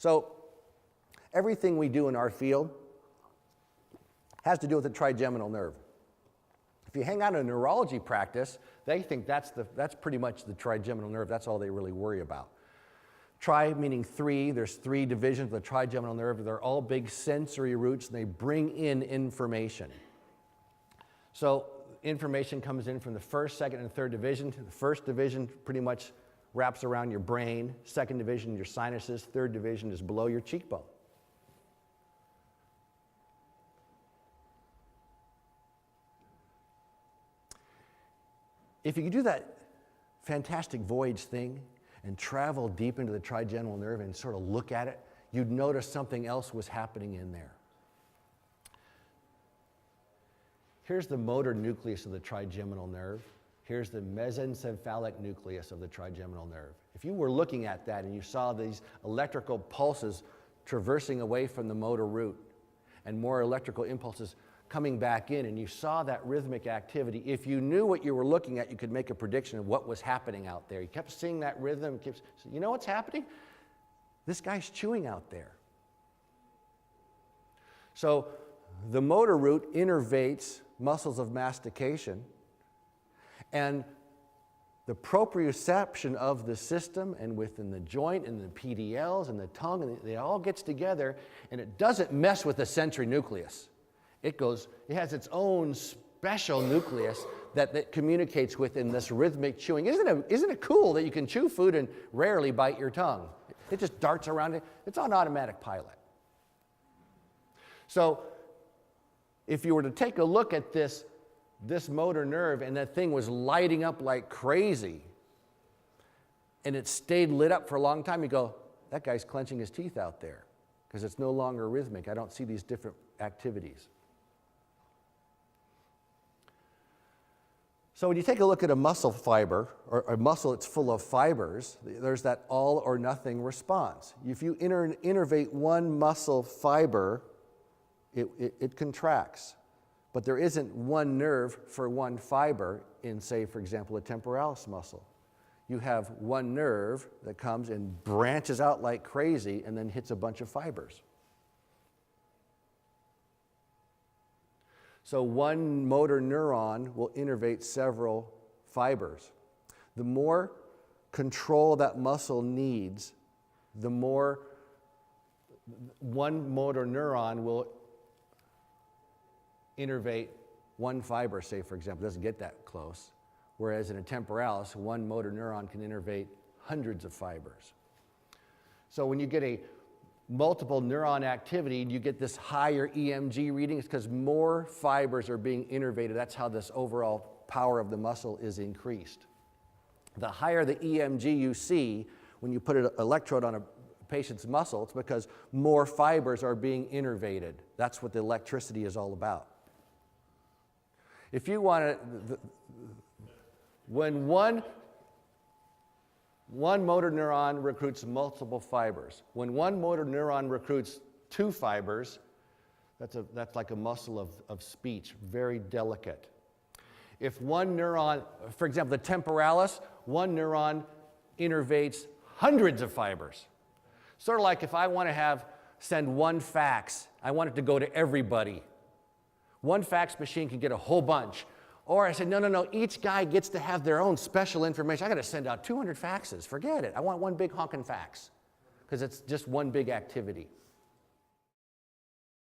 So everything we do in our field has to do with the trigeminal nerve. If you hang out in a neurology practice, they think that's pretty much the trigeminal nerve. That's all they really worry about. Tri meaning three. There's three divisions of the trigeminal nerve. They're all big sensory roots, and they bring in information. So information comes in from the first, second, and third division. The first division pretty much wraps around your brain. Second division, your sinuses. Third division is below your cheekbone. If you could do that fantastic voyage thing and travel deep into the trigeminal nerve and sort of look at it, you'd notice something else was happening in there. Here's the motor nucleus of the trigeminal nerve. Here's the mesencephalic nucleus of the trigeminal nerve. If you were looking at that and you saw these electrical pulses traversing away from the motor root and more electrical impulses coming back in, and you saw that rhythmic activity, if you knew what you were looking at, you could make a prediction of what was happening out there. You kept seeing that rhythm. You know what's happening? This guy's chewing out there. So the motor root innervates muscles of mastication, and the proprioception of the system and within the joint and the PDLs and the tongue, and it all gets together, and it doesn't mess with the sensory nucleus. It has its own special nucleus that communicates with in this rhythmic chewing. Isn't it cool that you can chew food and rarely bite your tongue? It just darts around it. It's on automatic pilot. So if you were to take a look at this motor nerve and that thing was lighting up like crazy and it stayed lit up for a long time, you go, that guy's clenching his teeth out there because it's no longer rhythmic. I don't see these different activities. So when you take a look at a muscle fiber, or a muscle that's full of fibers, there's that all or nothing response. If you innervate one muscle fiber, it contracts. But there isn't one nerve for one fiber in, say, for example, a temporalis muscle. You have one nerve that comes and branches out like crazy and then hits a bunch of fibers. So one motor neuron will innervate several fibers. The more control that muscle needs, the more one motor neuron will innervate one fiber, say, for example. It doesn't get that close. Whereas in a temporalis, one motor neuron can innervate hundreds of fibers. So when you get a multiple neuron activity, you get this higher EMG reading. It's because more fibers are being innervated. That's how this overall power of the muscle is increased. The higher the EMG you see when you put an electrode on a patient's muscle, it's because more fibers are being innervated. That's what the electricity is all about. If you want to, when one motor neuron recruits multiple fibers. When one motor neuron recruits two fibers, that's like a muscle of speech, very delicate. If one neuron, for example, the temporalis, one neuron innervates hundreds of fibers. Sort of like if I want to send one fax, I want it to go to everybody. One fax machine can get a whole bunch. Or I said, no, each guy gets to have their own special information. I got to send out 200 faxes. Forget it. I want one big honking fax because it's just one big activity.